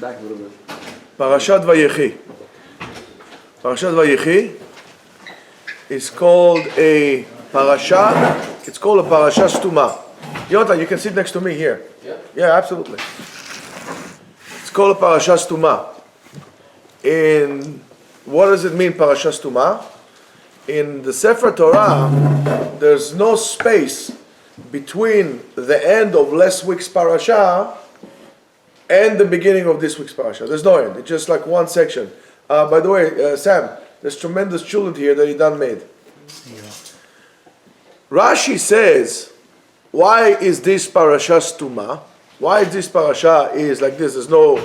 back a little bit. Parashat Vayechi. Parashat Vayechi is called a parasha. It's called a parasha stuma. Yonatan, you can sit next to me here. Yeah, absolutely. It's called a parasha stuma. In what does it mean, parasha stuma? In the Sefer Torah, there's no space between the end of last week's parasha and the beginning of this week's parasha. There's no end. It's just like one section. By the way, Sam, there's tremendous children here that he done made. Yeah. Rashi says, why is this parasha stuma? Why this parasha is like this? There's no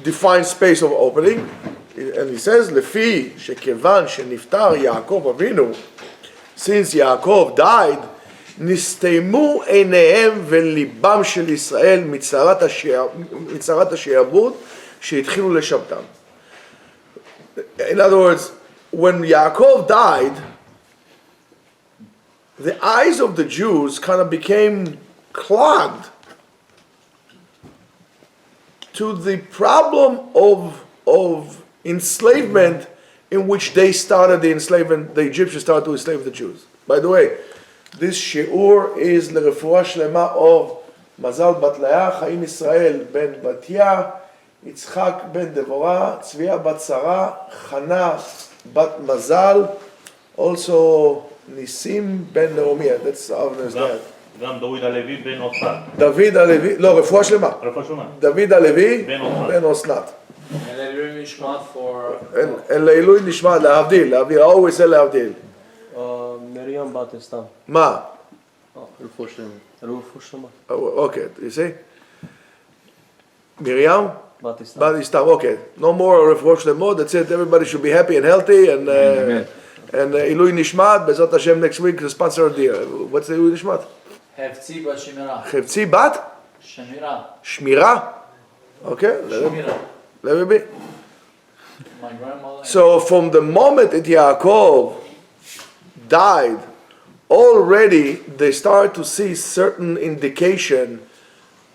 defined space of opening. And he says, Lefi shekevan sheniftar Yaakov Avinu, since Yaakov died, נסתיימו עיניהם ולליבם של ישראל מצרת השעבוד שהתחילו לשבתם. In other words, when Yaakov died, the eyes of the Jews kind of became clogged to the problem of enslavement in which they started the enslavement, the Egyptians started to enslave the Jews. By the way, this shiur is לרפואה שלמה of מזל בת לאה, חיים ישראל בן בתיה, יצחק בן דבורה, צביה בת שרה, חנה בת מזל, also ניסים בן נעמי. That's Avner's dad. גם דוד הלוי בן אסנת. דוד הלוי, לא, רפואה שלמה. רפואה שלמה. דוד הלוי בן אסנת. And לעילוי נשמת for... And לעילוי נשמת, להבדיל, I always say להבדיל. מרים בת אסתם. מה? רפואה שלמה. Okay, you see? Miriam? בת אסתם. בת אסתם, okay. No more רפואה שלמה, that's it. Everybody should be happy and healthy and עילוי נשמת, בעזרת השם next week, the sponsor of the year. What's the עילוי נשמת? חפצי בת שמירה. חפצי בת? שמירה. שמירה? Okay. שמירה. Let me be. My grandmother. So from the moment that Yaakov died, already they start to see certain indication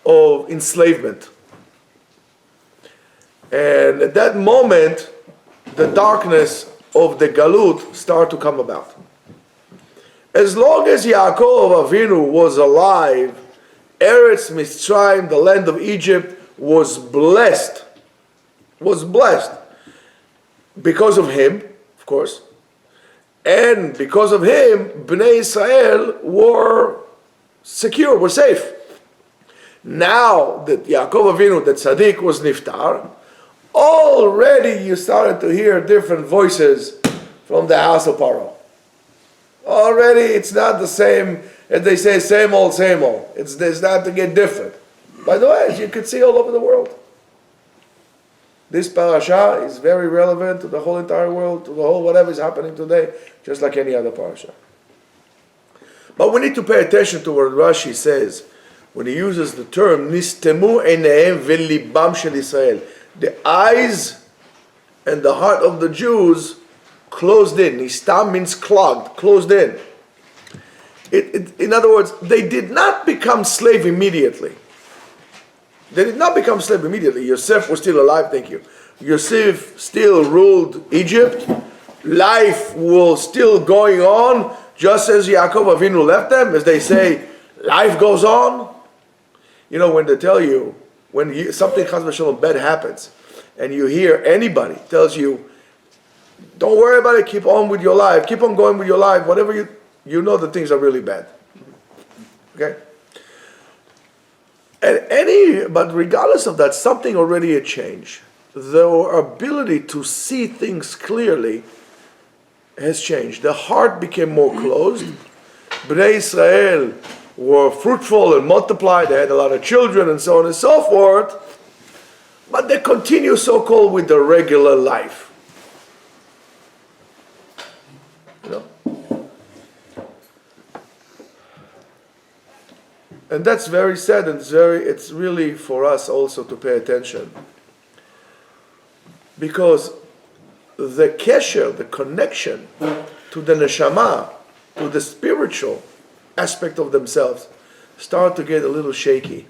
of enslavement. And at that moment, the darkness of the Galut start to come about. As long as Yaakov Avinu was alive, Eretz Mitzrayim, the land of Egypt, was blessed because of him, of course, and because of him, Bnei Israel were secure, were safe. Now that Yaakov Avinu, that Tzaddik, was niftar, already you started to hear different voices from the house of Paro. Already it's not the same, as they say, same old, same old. It's not to get different. By the way, as you can see all over the world. This parasha is very relevant to the whole entire world, to the whole whatever is happening today, just like any other parasha. But we need to pay attention to what Rashi says when he uses the term Nistemu einehem velibam shel Israel. The eyes and the heart of the Jews closed in. Nistam means clogged, closed in. In other words, they did not become slave immediately. They did not become slave immediately. Yosef was still alive, thank you. Yosef still ruled Egypt. Life was still going on, just as Yaakov Avinu left them. As they say, life goes on. You know, when they tell you, something Chas v'Shalom bad happens, and you hear anybody tells you, don't worry about it, keep on with your life, keep on going with your life, whatever you know that things are really bad. Okay? But regardless of that, something already had changed. Their ability to see things clearly has changed. The heart became more closed. Bnei Israel were fruitful and multiplied. They had a lot of children and so on and so forth. But they continue so-called with the regular life. You know? And that's very sad, and it's really for us also to pay attention. Because the kesher, the connection to the neshama, to the spiritual aspect of themselves, start to get a little shaky.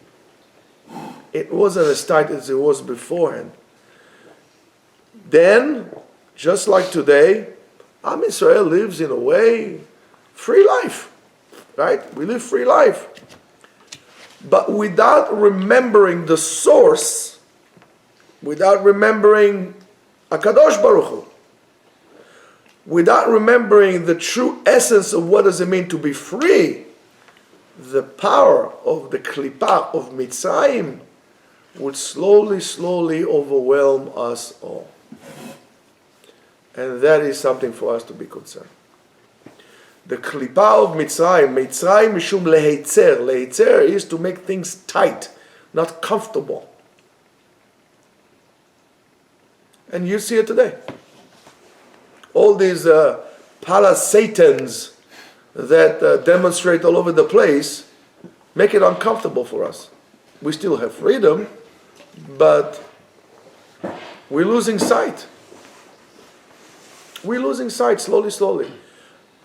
it wasn't as tight as it was beforehand. Then, just like today, Am Israel lives in a way, free life, right? We live free life. But without remembering the source, without remembering HaKadosh Baruch Hu, without remembering the true essence of what does it mean to be free, the power of the Klippa of Mitzrayim would slowly, slowly overwhelm us all. And that is something for us to be concerned. The Klippa of Mitzrayim, Mitzrayim mishum leheitzer. Leheitzer is to make things tight, not comfortable. And you see it today. All these para-satans that demonstrate all over the place make it uncomfortable for us. We still have freedom, but we're losing sight. We're losing sight slowly, slowly.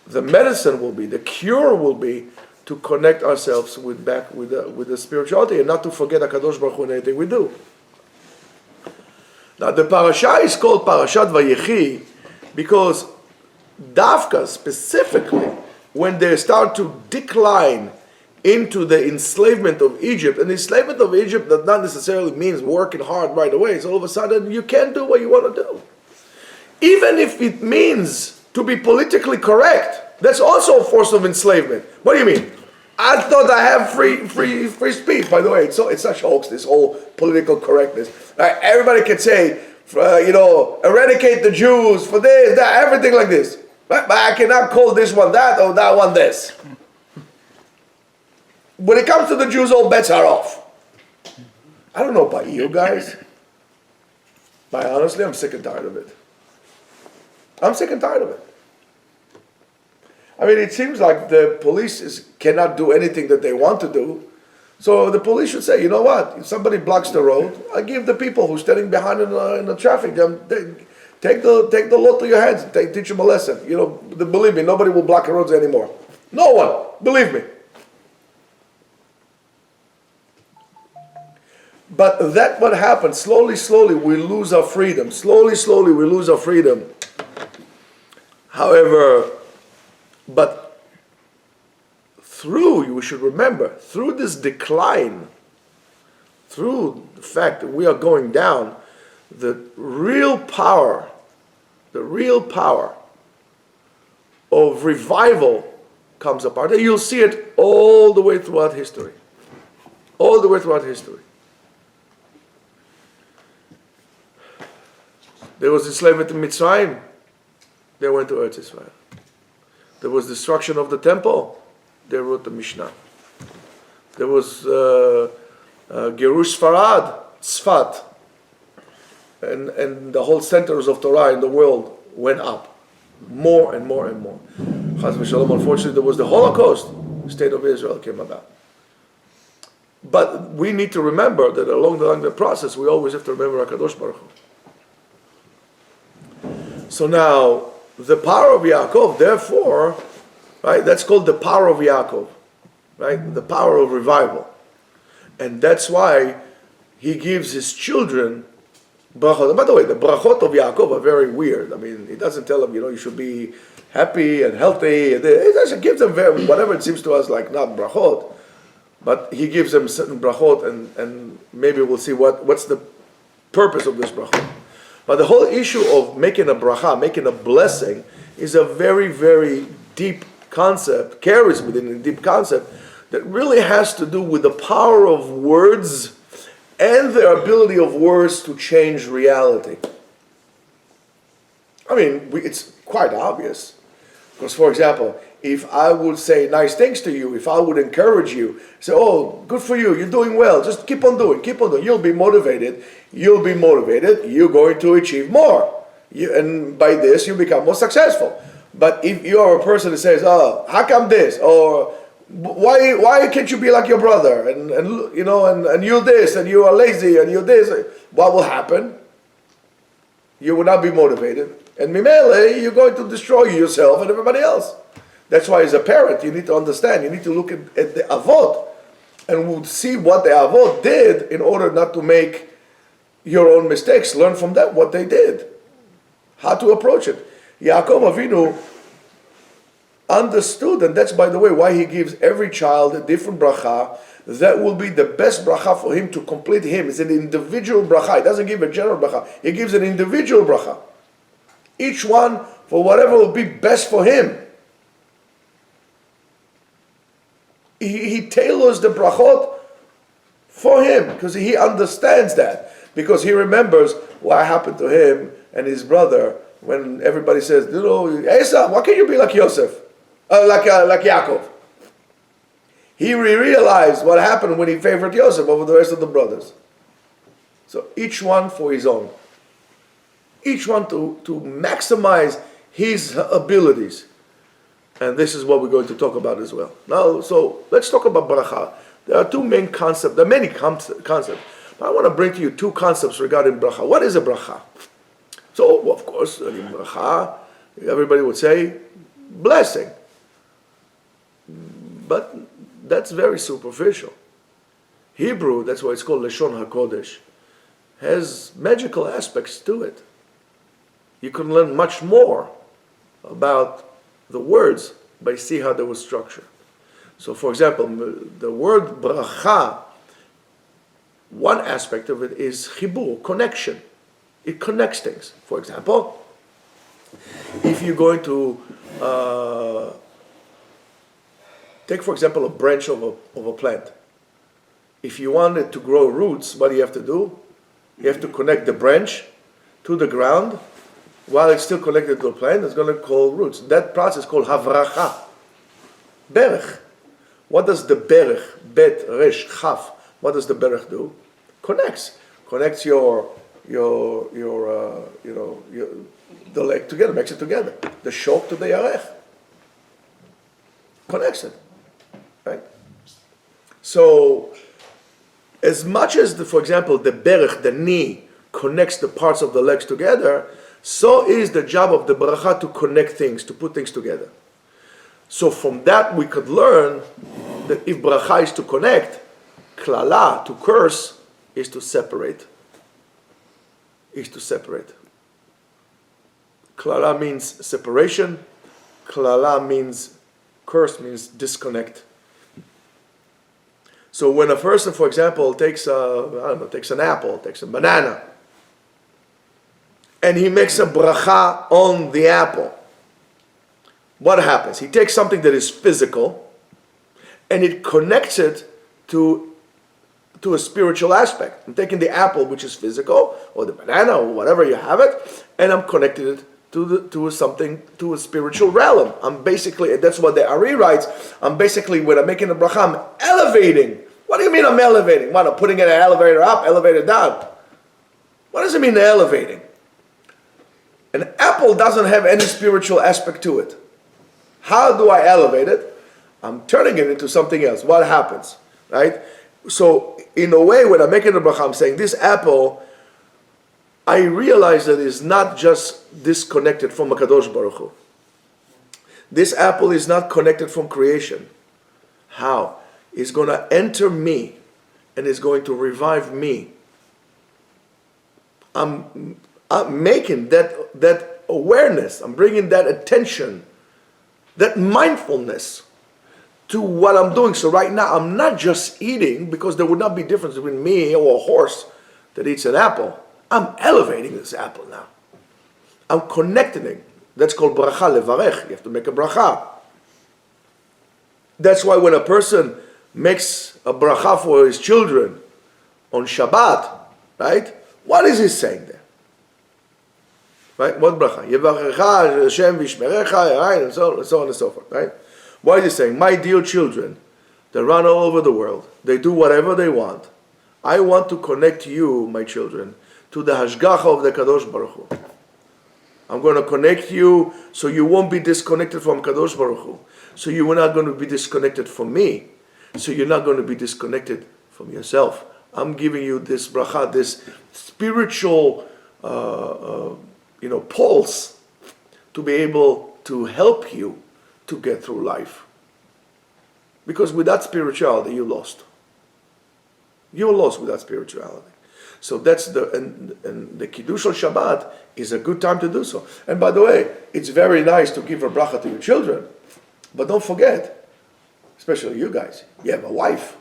The medicine will be, the cure will be to connect ourselves back with the spirituality and not to forget HaKadosh Baruch Hu in anything we do. Now the parasha is called Parashat Vayechi because Dafka specifically, when they start to decline into the enslavement of Egypt, and the enslavement of Egypt does not necessarily mean working hard right away. So all of a sudden you can't do what you want to do. Even if it means to be politically correct, that's also a force of enslavement. What do you mean? I thought I have free speech. By the way, it's such hoax, this whole political correctness. Everybody can say, eradicate the Jews for this, that, everything like this. But I cannot call this one that or that one this. When it comes to the Jews, all bets are off. I don't know about you guys, but honestly, I'm sick and tired of it. I'm sick and tired of it. I mean, it seems like the police cannot do anything that they want to do. So the police should say, you know what? If somebody blocks the road, I give the people who are standing behind in the traffic, take the law to your hands. Teach them a lesson. Believe me, nobody will block the roads anymore. No one. Believe me. But that what happens. Slowly, slowly, we lose our freedom. Slowly, slowly, we lose our freedom. However, but we should remember, through this decline, through the fact that we are going down, the real power of revival comes apart. And you'll see it all the way throughout history. All the way throughout history. There was enslavement in Mitzrayim. They went to Eretz Israel. There was destruction of the temple. They wrote the Mishnah. There was Gerush Sfat, and the whole centers of Torah in the world went up, more and more and more. Chas v'shalom, unfortunately, there was the Holocaust. The state of Israel came about. But we need to remember that along the process, we always have to remember HaKadosh Baruch Hu. So now, the power of Yaakov, therefore, right, that's called the power of Yaakov, right? The power of revival. And that's why he gives his children brachot. And by the way, the brachot of Yaakov are very weird. I mean, he doesn't tell them, you should be happy and healthy. He doesn't give them whatever it seems to us like not brachot. But he gives them certain brachot, and maybe we'll see what's the purpose of this brachot. But the whole issue of making a bracha, making a blessing, is a very, very deep concept, carries within a deep concept, that really has to do with the power of words and the ability of words to change reality. I mean, it's quite obvious. Because, for example, if I would say nice things to you, if I would encourage you, say, oh, good for you, you're doing well, just keep on doing, you'll be motivated, you're going to achieve more. And by this, you become more successful. But if you are a person that says, oh, how come this? Or why can't you be like your brother? And you're this, and you are lazy, and you're this. What will happen? You will not be motivated. And mimele, you're going to destroy yourself and everybody else. That's why as a parent, you need to understand, you need to look at the avot and would see what the Avot did in order not to make your own mistakes. Learn from them what they did, how to approach it. Yaakov Avinu understood, and that's, by the way, why he gives every child a different bracha. That will be the best bracha for him to complete him. It's an individual bracha. He doesn't give a general bracha. He gives an individual bracha. Each one for whatever will be best for him. He tailors the brachot for him because he understands that. Because he remembers what happened to him and his brother when everybody says, Esau, why can't you be like Yosef? Like Yaakov? He realized what happened when he favored Yosef over the rest of the brothers. So each one for his own. Each one to maximize his abilities. And this is what we're going to talk about as well. Now, so let's talk about bracha. There are two main concepts. There are many concepts. But I want to bring to you two concepts regarding bracha. What is a bracha? So, of course, bracha, everybody would say blessing. But that's very superficial. Hebrew, that's why it's called Lashon HaKodesh, has magical aspects to it. You can learn much more about the words by seeing how they were structured. So, for example, the word bracha, one aspect of it is chibur, connection. It connects things. For example, if you're going to take, for example, a branch of a plant. If you want it to grow roots, what do you have to do? You have to connect the branch to the ground while it's still connected to the plant. It's going to call roots. That process is called havracha. Berech. What does the berech, bet, resh, chaf, what does the berech do? Connects the leg together, makes it together. The shok to the yarech. Connects it. Right? So, as much as, for example, the berech, the knee, connects the parts of the legs together, so is the job of the bracha to connect things, to put things together. So from that we could learn that if bracha is to connect, klala, to curse, is to separate. Klala means separation. Klala means, curse means disconnect. So when a person, for example, takes an apple, takes a banana, and he makes a bracha on the apple, what happens? He takes something that is physical, and it connects it to a spiritual aspect. I'm taking the apple, which is physical, or the banana, or whatever you have it, and I'm connecting it to a spiritual realm. I'm basically, that's what the Ari writes, when I'm making a bracha, I'm elevating. What do you mean I'm elevating? What, I'm putting an elevator up, elevator down? What does it mean elevating? An apple doesn't have any spiritual aspect to it. How do I elevate it? I'm turning it into something else. What happens? Right? So, in a way, when I'm making a bracha, I'm saying this apple, I realize that it's not just disconnected from HaKadosh Baruch Hu. This apple is not connected from creation. How? It's going to enter me and it's going to revive me. I'm making that awareness, I'm bringing that attention, that mindfulness to what I'm doing. So right now, I'm not just eating, because there would not be difference between me or a horse that eats an apple. I'm elevating this apple now. I'm connecting it. That's called bracha levarech. You have to make a bracha. That's why when a person makes a bracha for his children on Shabbat, right? What is he saying there? Right? What bracha? Yevarecha Hashem v'yishmerecha, right? And so on and so forth, right? What is he saying? My dear children, they run all over the world. They do whatever they want. I want to connect you, my children, to the hashgacha of the Kadosh Baruch Hu. I'm going to connect you so you won't be disconnected from Kadosh Baruch Hu. So you're not going to be disconnected from me. So you're not going to be disconnected from yourself. I'm giving you this bracha, this spiritual pulse to be able to help you to get through life. Because without spirituality, you're lost. You're lost without spirituality. So that's and the Kiddush on Shabbat is a good time to do so. And by the way, it's very nice to give a bracha to your children, but don't forget, especially you guys, you have a wife.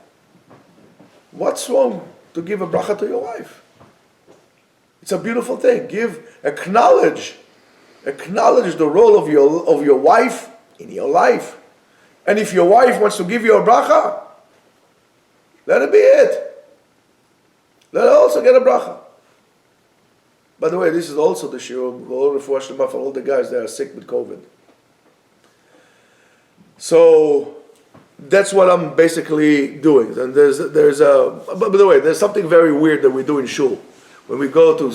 What's wrong to give a bracha to your wife? It's a beautiful thing. Acknowledge the role of your wife in your life. And if your wife wants to give you a bracha, let it be it. Let her also get a bracha. By the way, this is also the shiur for all the guys that are sick with COVID. So that's what I'm basically doing. And by the way, there's something very weird that we do in shul. When we go to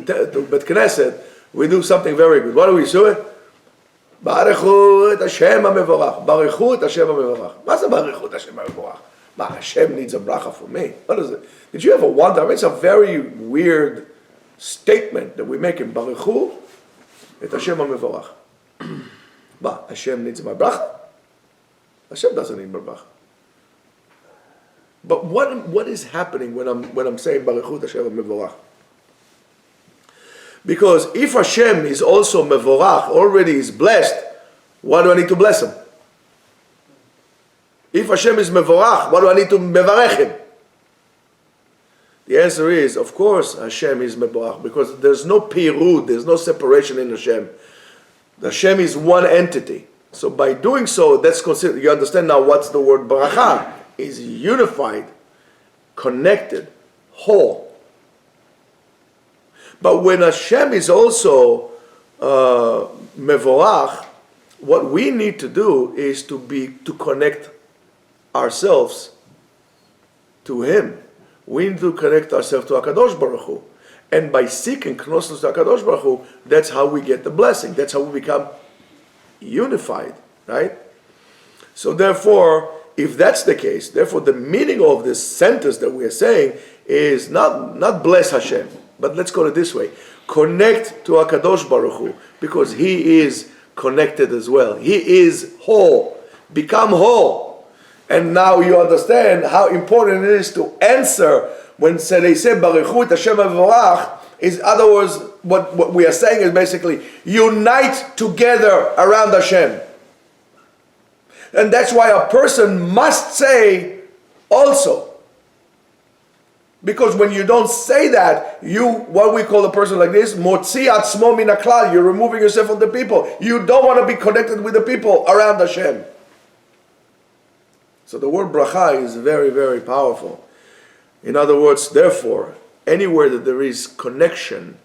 Bet Knesset, we do something very good. What do we do? Baruchu et Hashem HaMevorach. Baruchu et Hashem HaMevorach. מה זה baruchu et Hashem HaMevorach? Hashem needs a bracha for me. What is it? Did you ever wonder? I mean, it's a very weird statement that we make in Baruchu et Hashem HaMevorach. Hashem needs my bracha? Hashem doesn't need my bracha. But what is happening when I'm saying Baruchu et Hashem HaMevorach? Because if Hashem is also mevorach, already is blessed, why do I need to bless him? If Hashem is mevorach, why do I need to mevarech him? The answer is, of course, Hashem is mevorach, because there's no pirud, there's no separation in Hashem. Hashem is one entity. So by doing so, that's considered. You understand now what's the word bracha? Is unified, connected, whole. But when Hashem is also mevorach, what we need to do is to connect ourselves to Him. We need to connect ourselves to HaKadosh Baruch Hu. And by seeking closeness to HaKadosh Baruch Hu, that's how we get the blessing. That's how we become unified, right? So therefore, if that's the case, therefore the meaning of this sentence that we are saying is not bless Hashem, but let's call it this way: connect to HaKadosh Baruch Hu, because He is connected as well. He is whole. Become whole. And now you understand how important it is to answer when they say Baruch Hu et Hashem HaMevorach. In other words, what we are saying is basically unite together around Hashem. And that's why a person must say also. Because when you don't say that, what we call a person like this, motzi atzmo min haklal, you're removing yourself from the people. You don't want to be connected with the people around Hashem. So the word bracha is very, very powerful. In other words, therefore, anywhere that there is connection,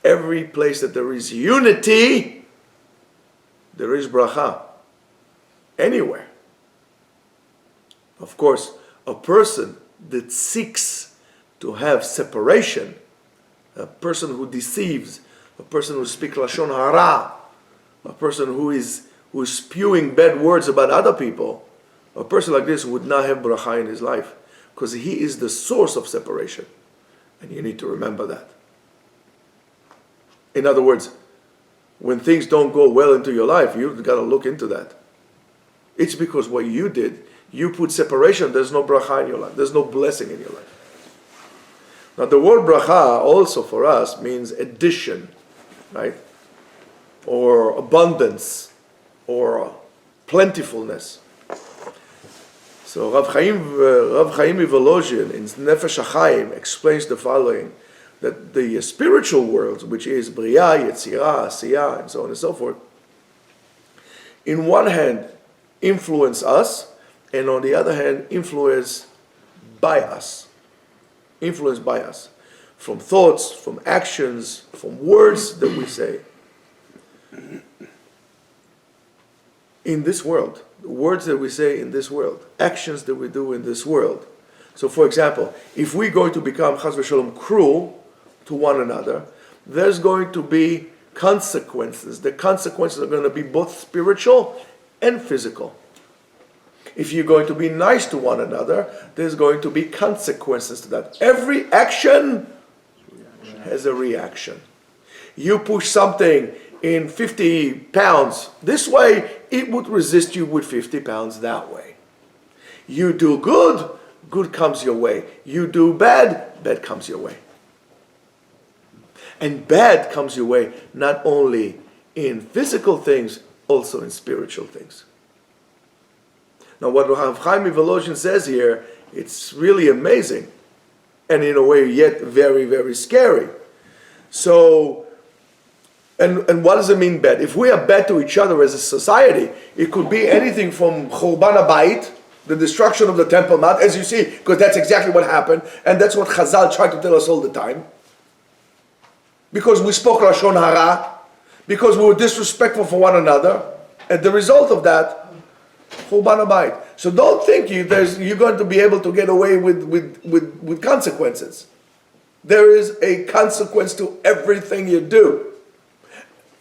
every place that there is unity, there is bracha. Anywhere. Of course, a person that seeks to have separation, a person who deceives, a person who speaks lashon hara, a person who is spewing bad words about other people, a person like this would not have bracha in his life, because he is the source of separation. And you need to remember that. In other words, when things don't go well into your life, you've got to look into that. It's because what you did, you put separation, there's no bracha in your life, there's no blessing in your life. Now the word bracha also for us means addition, right? Or abundance, or plentifulness. So Rav Chaim Volozhin in Nefesh HaChaim explains the following, that the spiritual world, which is Bria, Yetzirah, Asiyah, and so on and so forth, in one hand influence us, and on the other hand influenced by us. Influenced by us. From thoughts, from actions, from words that we say. In this world, the words that we say in this world, actions that we do in this world. So for example, if we're going to become, chas v'shalom, cruel to one another, there's going to be consequences. The consequences are going to be both spiritual and physical. If you're going to be nice to one another, there's going to be consequences to that. Every action has a reaction. You push something in 50 pounds this way, it would resist you with 50 pounds that way. You do good, good comes your way. You do bad, bad comes your way. And bad comes your way not only in physical things, also in spiritual things. Now what Rav Chaim Volozhin says here, it's really amazing, and in a way yet very, very scary. So, and what does it mean bad? If we are bad to each other as a society, it could be anything from Churban HaBayit, the destruction of the Temple Mount, as you see, because that's exactly what happened, and that's what Chazal try to tell us all the time. Because we spoke Lashon Hara, because we were disrespectful for one another, and the result of that, Churban HaBayit. So don't think you're going to be able to get away with consequences. There is a consequence to everything you do.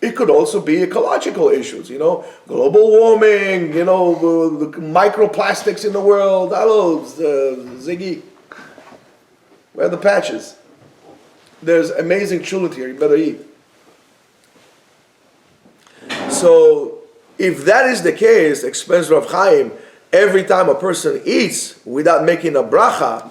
It could also be ecological issues, global warming, the microplastics in the world. Hello, Ziggy. Where are the patches? There's amazing chulent here, you better eat. So, if that is the case, explains Rav Chaim, every time a person eats without making a bracha,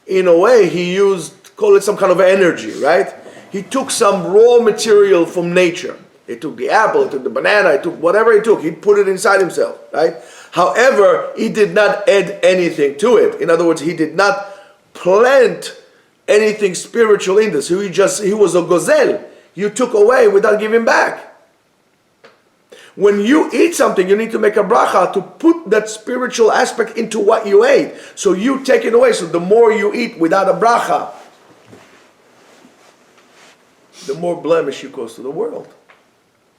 in a way he used, call it some kind of energy, right? He took some raw material from nature. He took the apple, he took the banana, he took whatever he took, he put it inside himself, right? However, he did not add anything to it. In other words, he did not plant anything spiritual in this. He was a gazelle. You took away without giving back. When you eat something, you need to make a bracha to put that spiritual aspect into what you ate. So you take it away. So the more you eat without a bracha, the more blemish you cause to the world.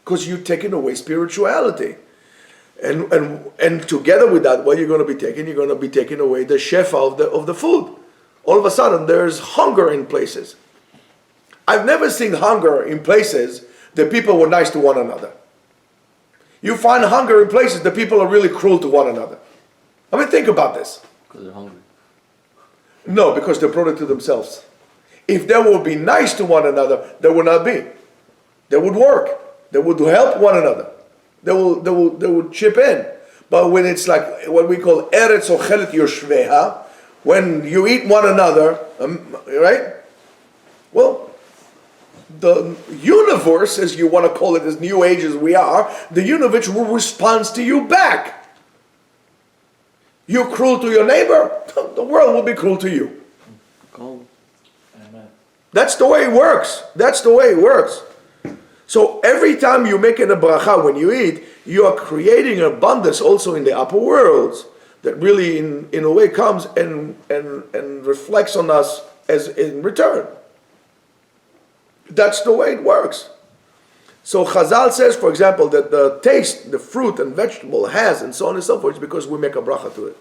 Because you're taking away spirituality. And together with that, what you're going to be taking? You're going to be taking away the shefa of the food. All of a sudden, there's hunger in places. I've never seen hunger in places that people were nice to one another. You find hunger in places that people are really cruel to one another. I mean, think about this. Because they're hungry. No, because they brought it to themselves. If they would be nice to one another, there would not be. They would work. They would help one another. They would chip in. But when it's like what we call eretz ochelet yoshveha, when you eat one another, right? Well, the universe, as you want to call it, as new age as we are, the universe will respond to you back. You're cruel to your neighbor, the world will be cruel to you. Cold. Amen. That's the way it works. That's the way it works. So every time you make a bracha when you eat, you are creating abundance also in the upper worlds that really in a way comes and reflects on us as in return. That's the way it works. So Chazal says, for example, that the taste the fruit and vegetable has and so on and so forth is because we make a bracha to it.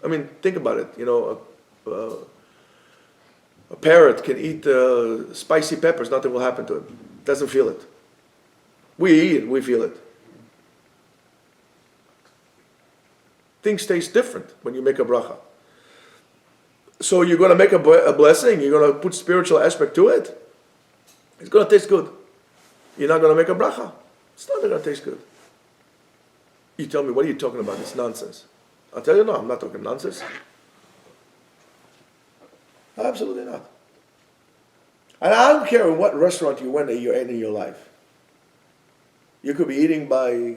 I mean, think about it. A parrot can eat spicy peppers, nothing will happen to it. Doesn't feel it. We eat it, we feel it. Things taste different when you make a bracha. So you're going to make a blessing, you're going to put spiritual aspect to it. It's going to taste good. You're not going to make a bracha. It's not going to taste good. You tell me, what are you talking about? It's nonsense. I'll tell you, no, I'm not talking nonsense. Absolutely not. And I don't care what restaurant you went you ate in your life. You could be eating by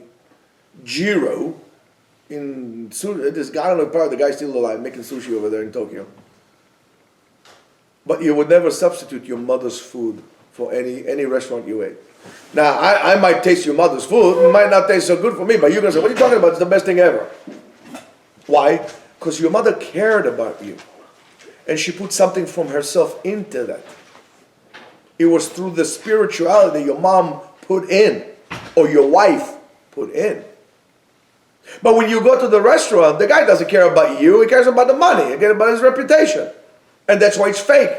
Jiro in this guy on the part, the guy's still alive, making sushi over there in Tokyo. But you would never substitute your mother's food for any restaurant you ate. Now, I might taste your mother's food, it might not taste so good for me, but you're going to say, what are you talking about? It's the best thing ever. Why? Because your mother cared about you. And she put something from herself into that. It was through the spirituality your mom put in, or your wife put in. But when you go to the restaurant, the guy doesn't care about you, he cares about the money, he cares about his reputation. And that's why it's fake.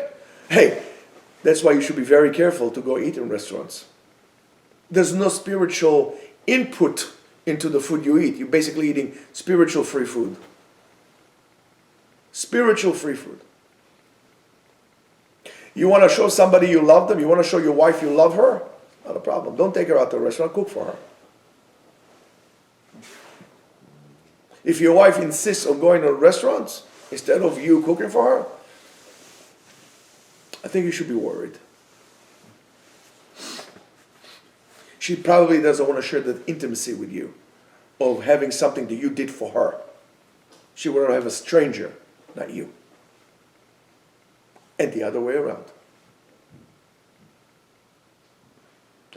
Hey, that's why you should be very careful to go eat in restaurants. There's no spiritual input into the food you eat. You're basically eating spiritual free food. Spiritual free food. You want to show somebody you love them? You want to show your wife you love her? Not a problem. Don't take her out to a restaurant, cook for her. If your wife insists on going to restaurants instead of you cooking for her, I think you should be worried. She probably doesn't want to share that intimacy with you of having something that you did for her. She would rather have a stranger, not you. And the other way around.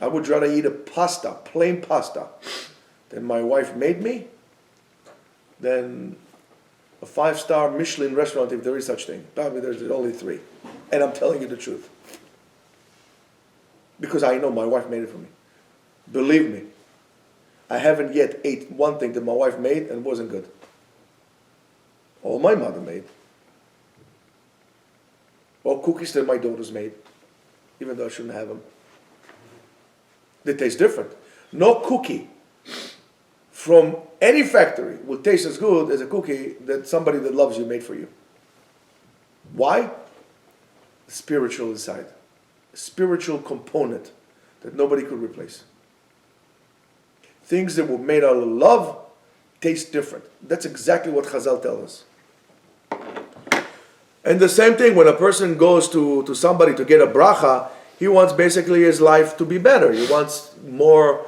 I would rather eat a pasta, plain pasta, that my wife made me, than a 5-star Michelin restaurant, if there is such thing. Probably there's only 3. And I'm telling you the truth. Because I know my wife made it for me. Believe me, I haven't yet ate one thing that my wife made and wasn't good. Or my mother made. Or cookies that my daughters made, even though I shouldn't have them. They taste different. No cookie from any factory will taste as good as a cookie that somebody that loves you made for you. Why? Spiritual inside. A spiritual component that nobody could replace. Things that were made out of love taste different. That's exactly what Chazal tells us. And the same thing when a person goes to somebody to get a bracha, he wants basically his life to be better. He wants more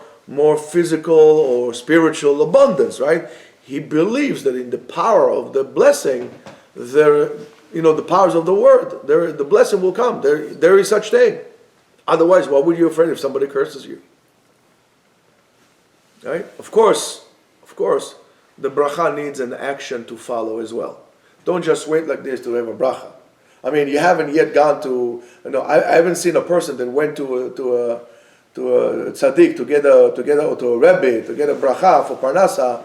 physical or spiritual abundance, right? He believes that in the power of the blessing, the powers of the word, the blessing will come. There is such thing. Otherwise, why would you be afraid if somebody curses you? Right? Of course, the bracha needs an action to follow as well. Don't just wait like this to have a bracha. I mean, you haven't yet gone to. I haven't seen a person that went to a tzaddik to get a rebbe to get a bracha for parnasa.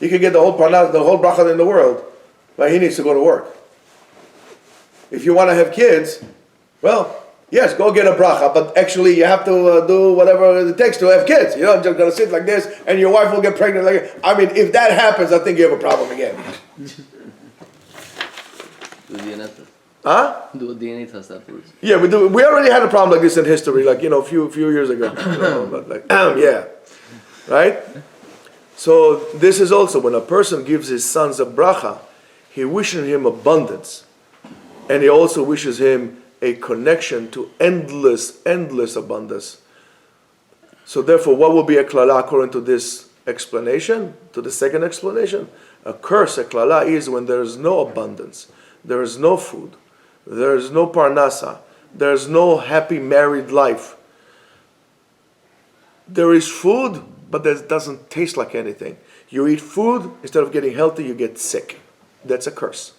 He can get the whole bracha in the world, but he needs to go to work. If you want to have kids, well, yes, go get a bracha, but actually you have to do whatever it takes to have kids. You're not just going to sit like this and your wife will get pregnant. I mean, if that happens, I think you have a problem again. Huh? Do a DNA test afterwards. Yeah, we do. We already had a problem like this in history, like a few years ago. But yeah, right. So this is also when a person gives his sons a bracha, he wishes him abundance, and he also wishes him a connection to endless abundance. So therefore, what will be a klala according to this explanation? To the second explanation, a curse, a klala, is when there is no abundance, there is no food, there is no parnasa, there is no happy married life. There is food, but that doesn't taste like anything. You eat food, instead of getting healthy, you get sick. That's a curse.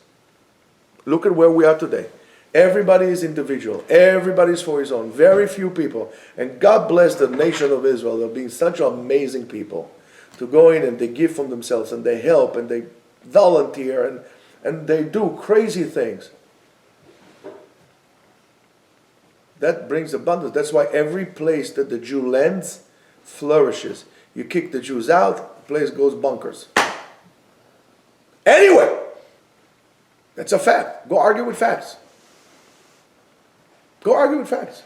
Look at where we are today. Everybody is individual. Everybody is for his own. Very few people. And God bless the nation of Israel. They're being such amazing people to go in and they give from themselves and they help and they volunteer and they do crazy things. That brings abundance. That's why every place that the Jew lands flourishes. You kick the Jews out, the place goes bonkers. Anyway, that's a fact. Go argue with facts. Go argue with facts.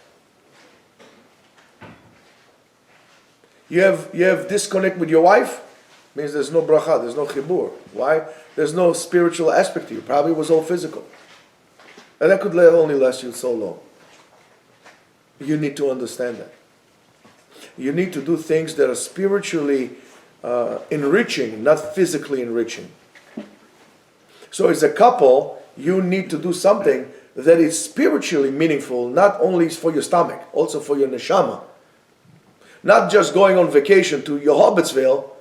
You have disconnect with your wife, means there's no bracha, there's no chibur. Why? There's no spiritual aspect to you. Probably it was all physical. And that could only last you so long. You need to understand that. You need to do things that are spiritually enriching, not physically enriching. So as a couple, you need to do something that is spiritually meaningful, not only for your stomach, also for your neshama. Not just going on vacation to Yehobitzville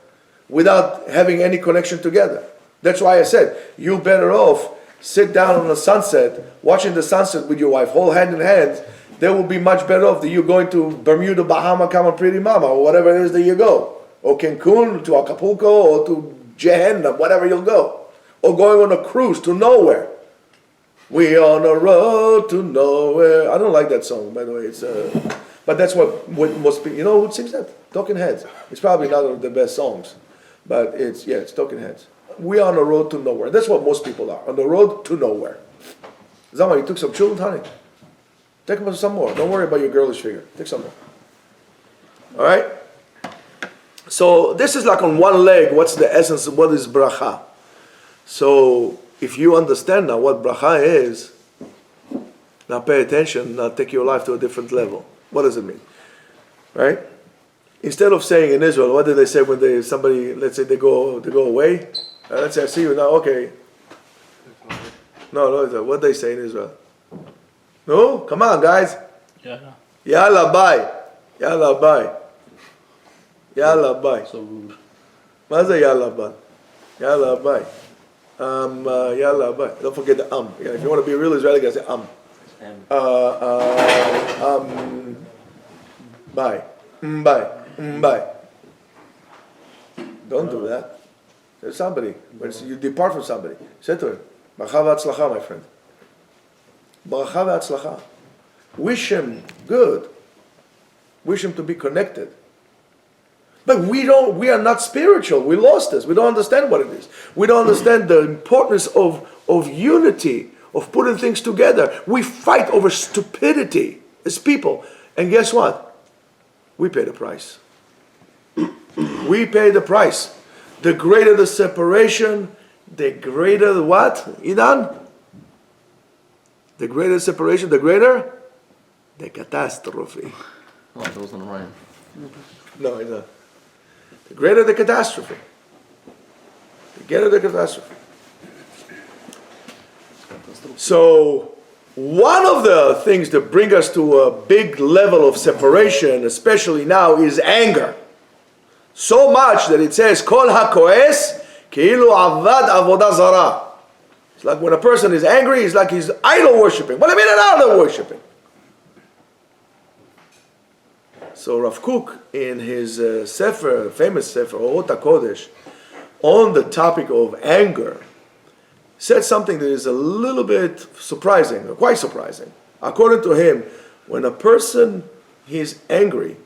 without having any connection together. That's why I said, you better off sit down on the sunset, watching the sunset with your wife, hold hand in hand. They will be much better off than you going to Bermuda, Bahama, come a pretty mama, or whatever it is that you go. Or Cancun, to Acapulco, or to Gehenna, whatever you'll go. Or going on a cruise to nowhere. We on a road to nowhere. I don't like that song, by the way. It's but that's what most people. You know who sings that? Talking Heads. It's probably not one of the best songs, but it's Talking Heads. We on a road to nowhere. That's what most people are, on the road to nowhere. Zama, you took some children, honey. Take some more. Don't worry about your girlish figure. Take some more. All right. So this is like on one leg, what's the essence of what is bracha? So if you understand now what bracha is, now pay attention, now take your life to a different level. What does it mean? Right? Instead of saying in Israel, what do they say when somebody, let's say they go away? Let's say I see you now, okay. No, what they say in Israel? No? Come on, guys. Yeah. Yalla, bye. Yalla, bye. Yalla, bye. So rude. מה זה יאללה ביי? יאללה ביי. יאללה ביי. Don't forget the Yeah, if you want to be a real Israeli guy, say Bye. Bye. Bye. Don't do that. There's somebody. When you depart from somebody, say to him, ברכה והצלחה, my friend. ברכה והצלחה. Wish him good. Wish him to be connected. But we are not spiritual. We lost this. We don't understand what it is. We don't understand the importance of unity, of putting things together. We fight over stupidity as people. And guess what? We pay the price. We pay the price. The greater the separation, the greater the what? Idan? The greater the separation, the greater the catastrophe. Oh, that wasn't rhyme. No, it's not. The greater the catastrophe. The greater the catastrophe. So, one of the things that bring us to a big level of separation, especially now, is anger. So much that it says, Kol hakoes כאילו avad avodah zara. It's like when a person is angry, it's like he's idol worshipping. What do you mean an idol worshipping? So Rav Kook, in his sefer, famous sefer, Orot HaKodesh, on the topic of anger, said something that is a little bit surprising, or quite surprising. According to him, when a person is angry,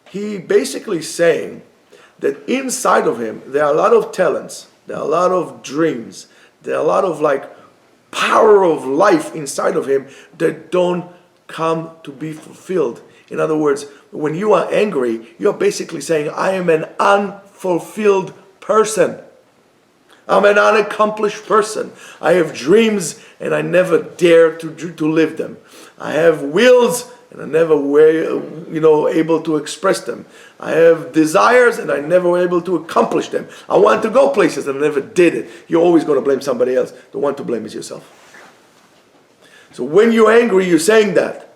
he basically saying that inside of him there are a lot of talents, there are a lot of dreams, there are a lot of like power of life inside of him that don't come to be fulfilled. In other words, when you are angry, you're basically saying, I am an unfulfilled person. I'm an unaccomplished person. I have dreams and I never dare to live them. I have wills and I never were able to express them. I have desires and I never were able to accomplish them. I want to go places and I never did it. You're always going to blame somebody else. The one to blame is yourself. So when you're angry, you're saying that.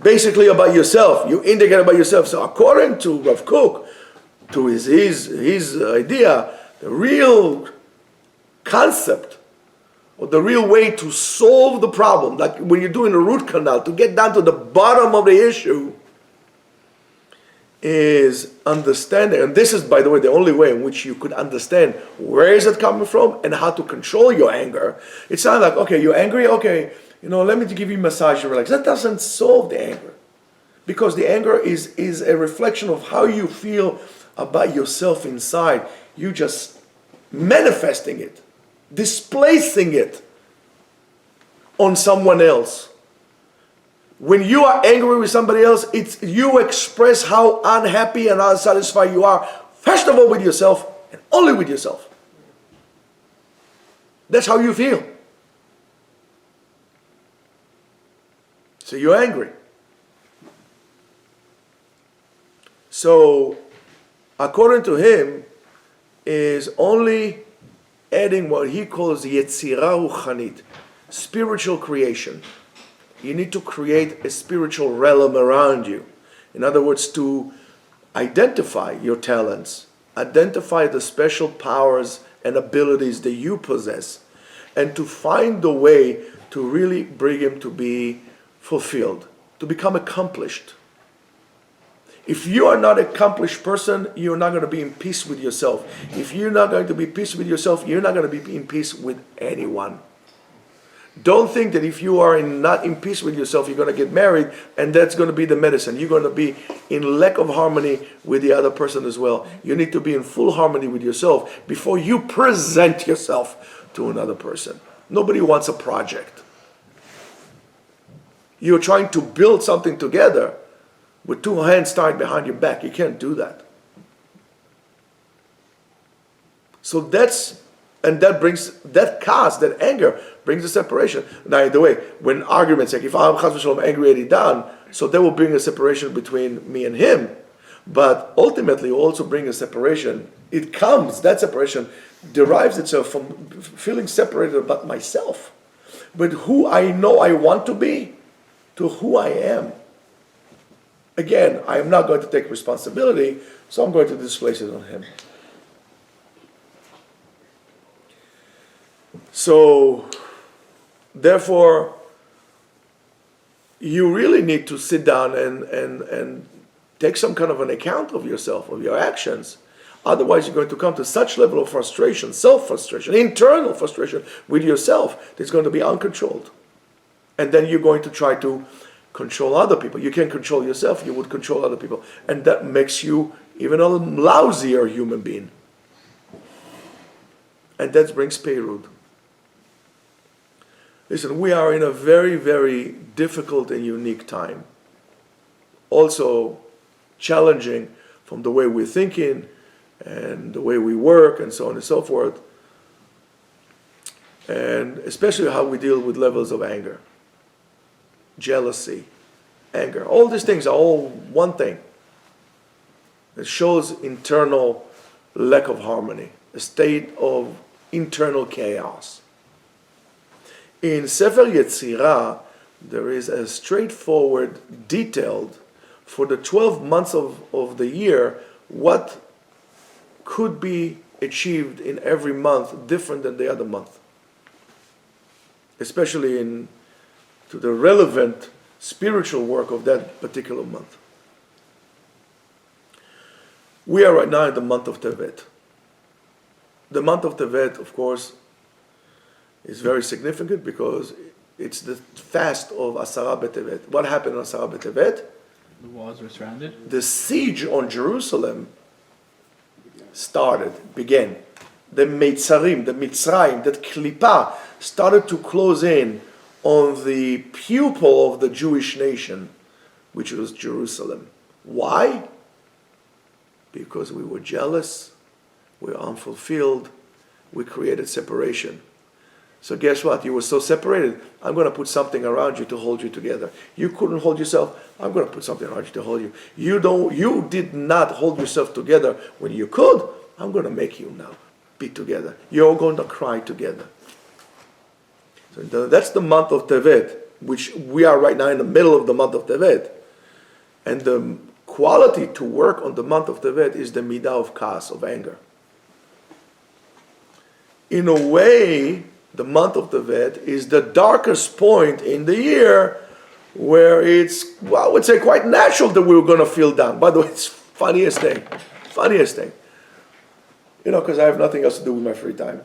Basically about yourself. You indicate about yourself. So according to Rav Kook, to his idea, the real concept or the real way to solve the problem, like when you're doing a root canal, to get down to the bottom of the issue, is understanding, and this is, by the way, the only way in which you could understand where is it coming from and how to control your anger. It's not like, okay, you're angry, okay, let me give you a massage and relax. That doesn't solve the anger. Because the anger is a reflection of how you feel about yourself inside. You just manifesting it, displacing it on someone else. When you are angry with somebody else, it's you express how unhappy and unsatisfied you are, first of all with yourself and only with yourself. That's how you feel. So you're angry. So, according to him, is only adding what he calls Yetzirah Ruchanit, spiritual creation. You need to create a spiritual realm around you. In other words, to identify your talents, identify the special powers and abilities that you possess, and to find the way to really bring him to be fulfilled, to become accomplished. If you are not an accomplished person, you're not going to be in peace with yourself. If you're not going to be in peace with yourself, you're not going to be in peace with anyone. Don't think that if you are not in peace with yourself, you're going to get married and that's going to be the medicine. You're going to be in lack of harmony with the other person as well. You need to be in full harmony with yourself before you present yourself to another person. Nobody wants a project. You're trying to build something together with two hands tied behind your back. You can't do that. So that cast, that anger brings a separation. Now, by the way, when arguments, like if I'm chas v'shalom angry at Idan, so that will bring a separation between me and him. But ultimately, it will also bring a separation. That separation derives itself from feeling separated about myself. But who I know I want to be, to who I am. Again, I am not going to take responsibility, so I'm going to displace it on him. So, therefore, you really need to sit down and take some kind of an account of yourself, of your actions. Otherwise, you're going to come to such level of frustration, self-frustration, internal frustration with yourself that's going to be uncontrolled. And then you're going to try to control other people. You can't control yourself, you would control other people. And that makes you even a lousier human being. And that brings Peirud. Listen, we are in a very, very difficult and unique time. Also challenging from the way we're thinking and the way we work and so on and so forth. And especially how we deal with levels of anger, jealousy, anger. All these things are all one thing. It shows internal lack of harmony, a state of internal chaos. In Sefer Yetzirah, there is a straightforward, detailed, for the 12 months of the year, what could be achieved in every month different than the other month. Especially to the relevant spiritual work of that particular month. We are right now in the month of Tevet. The month of Tevet, of course, is very significant because it's the fast of Asara B'Tevet. What happened on Asara B'Tevet? The walls were surrounded. The siege on Jerusalem began. The Mitzrayim, that Klippa started to close in on the pupil of the Jewish nation, which was Jerusalem. Why? Because we were jealous, we were unfulfilled, we created separation. So guess what? You were so separated, I'm going to put something around you to hold you together. You couldn't hold yourself, I'm going to put something around you to hold you. You did not hold yourself together when you could, I'm going to make you now be together. You're going to cry together. So that's the month of Tevet, which we are right now in the middle of the month of Tevet. And the quality to work on the month of Tevet is the midah of kas, of anger. In a way, the month of Tevet is the darkest point in the year where it's, well, I would say quite natural that we were going to feel down. By the way, it's funniest thing. Because I have nothing else to do with my free time.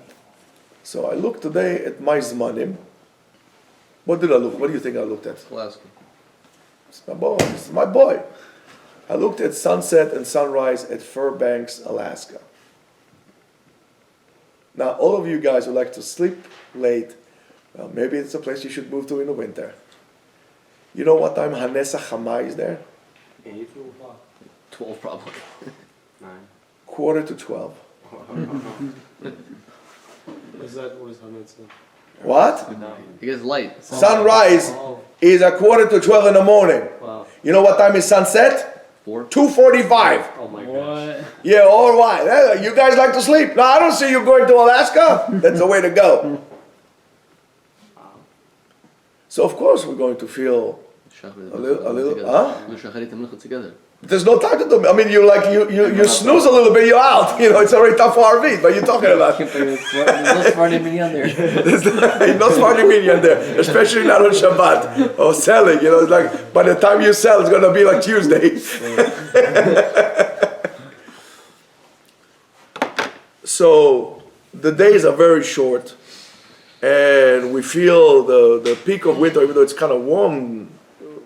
So I looked today at my Zmanim. What did I look? What do you think I looked at? Alaska. It's my boy. I looked at sunset and sunrise at Fairbanks, Alaska. Now, all of you guys who like to sleep late, well, maybe it's a place you should move to in the winter. You know what time Hanessa Chama is there? 12 probably. 11:45. What is Hanessa? What? It gets light. Sunrise is 11:45 in the morning. Wow. You know what time is sunset? 2:45. Oh my gosh. Yeah, all right. You guys like to sleep? No, I don't see you going to Alaska. That's the way to go. So of course we're going to feel a little, Together. There's no time to do. I mean, you snooze a little bit, you're out. It's already tough for RV. But you're talking about. There's no Sfardi minyan there. There's no Sfardi minyan there, especially not on Shabbat or selling. It's like by the time you sell, it's going to be like Tuesday. So the days are very short, and we feel the peak of winter, even though it's kind of warm.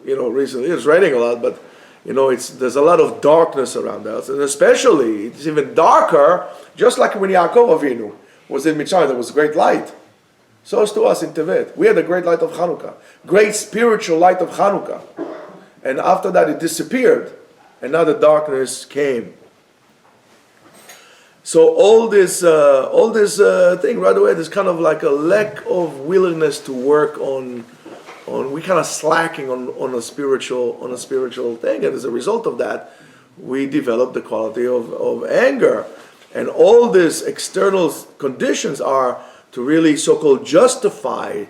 Recently it's raining a lot, but. There's a lot of darkness around us, and especially it's even darker, just like when Yaakov Avinu was in Mitzrayim, there was great light. So is to us in Tevet. We had the great light of Hanukkah, great spiritual light of Hanukkah. And after that it disappeared, and now the darkness came. So all this thing right away, there's kind of like a lack of willingness to work on we kind of slacking on a spiritual thing, and as a result of that, we develop the quality of anger, and all these external conditions are to really so-called justify.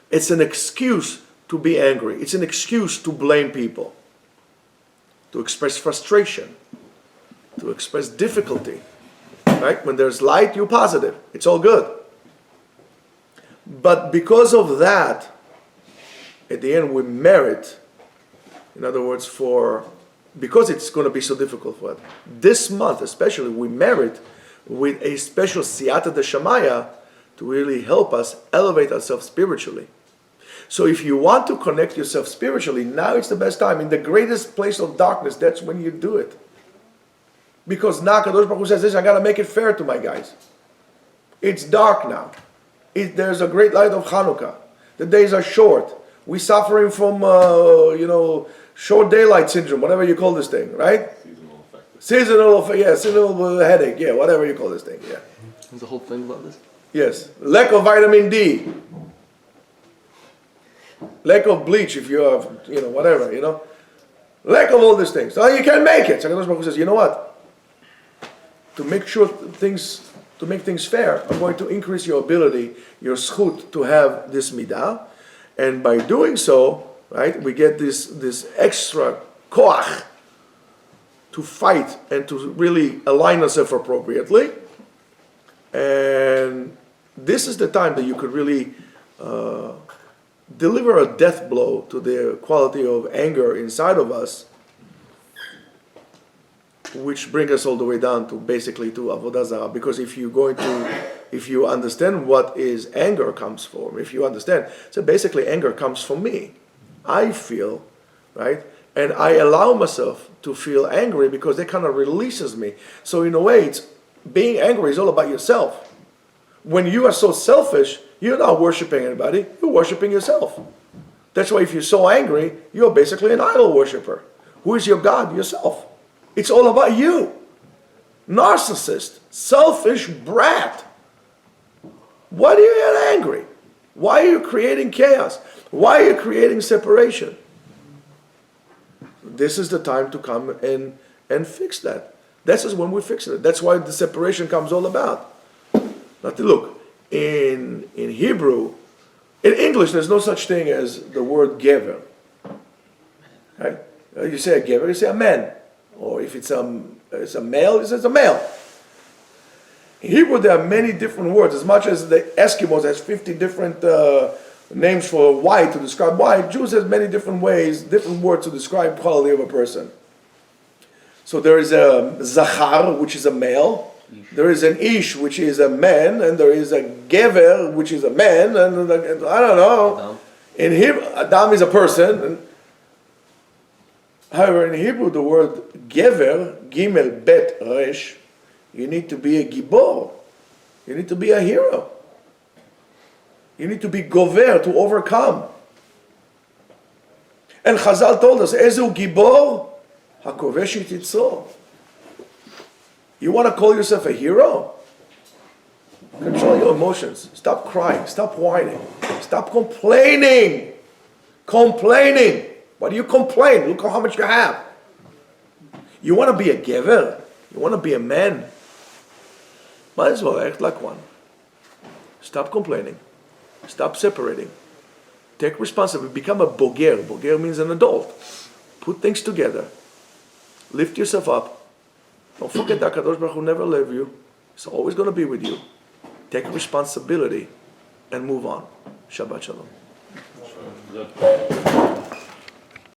It's an excuse to be angry. It's an excuse to blame people, to express frustration, to express difficulty. Right? When there's light, you're positive. It's all good. But because of that, at the end we merit, in other words, because it's going to be so difficult for us, this month especially, we merit with a special siyata d'shamaya to really help us elevate ourselves spiritually. So if you want to connect yourself spiritually, now it's the best time. In the greatest place of darkness, that's when you do it. Because now Kadosh Baruch Hu says this, I got to make it fair to my guys. It's dark now. There's a great light of Hanukkah. The days are short. We're suffering from, short daylight syndrome, whatever you call this thing, right? Seasonal headache, yeah, whatever you call this thing, yeah. There's a whole thing about this. Yes, lack of vitamin D. Lack of bleach if you have, whatever, Lack of all these things. So you can't make it. So Kadosh Baruch Hu says, you know what? To make things fair, I'm going to increase your ability, your zchut to have this midah, and by doing so, right, we get this extra koach to fight and to really align ourselves appropriately. And this is the time that you could really deliver a death blow to the quality of anger inside of us, which bring us all the way down to basically to avodah zarah. Because if you understand what is anger comes from, if you understand, so basically anger comes from me. I feel, right, and I allow myself to feel angry because that kind of releases me. So in a way, being angry is all about yourself. When you are so selfish, you're not worshiping anybody, you're worshiping yourself. That's why if you're so angry, you're basically an idol worshiper. Who is your God? Yourself. It's all about you. Narcissist, selfish brat. Why do you get angry? Why are you creating chaos? Why are you creating separation? This is the time to come and fix that. This is when we fix it. That's why the separation comes all about. Now look, in Hebrew, in English, there's no such thing as the word gever. Right? You say a gever, you say a man. Or if it's a male, it says a male. In Hebrew, there are many different words. As much as the Eskimos has 50 different names for white to describe white, Jews has many different ways, different words to describe quality of a person. So there is a zachar, which is a male. There is an ish, which is a man, and there is a gever, which is a man, and I don't know. Adam. In Hebrew, Adam is a person. However, in Hebrew, the word gever, gimel, bet, resh, you need to be a gibor. You need to be a hero. You need to be gover, to overcome. And Chazal told us, Ezu gibor, hakovesh it yitzor. You want to call yourself a hero? Control your emotions. Stop crying. Stop whining. Stop complaining. Complaining. Why do you complain? Look how much you have. You want to be a gever? You want to be a man? Might as well act like one. Stop complaining. Stop separating. Take responsibility. Become a boger. Boger means an adult. Put things together. Lift yourself up. Don't forget that Kadosh Baruch Hu never leave you. He's always going to be with you. Take responsibility and move on. Shabbat Shalom.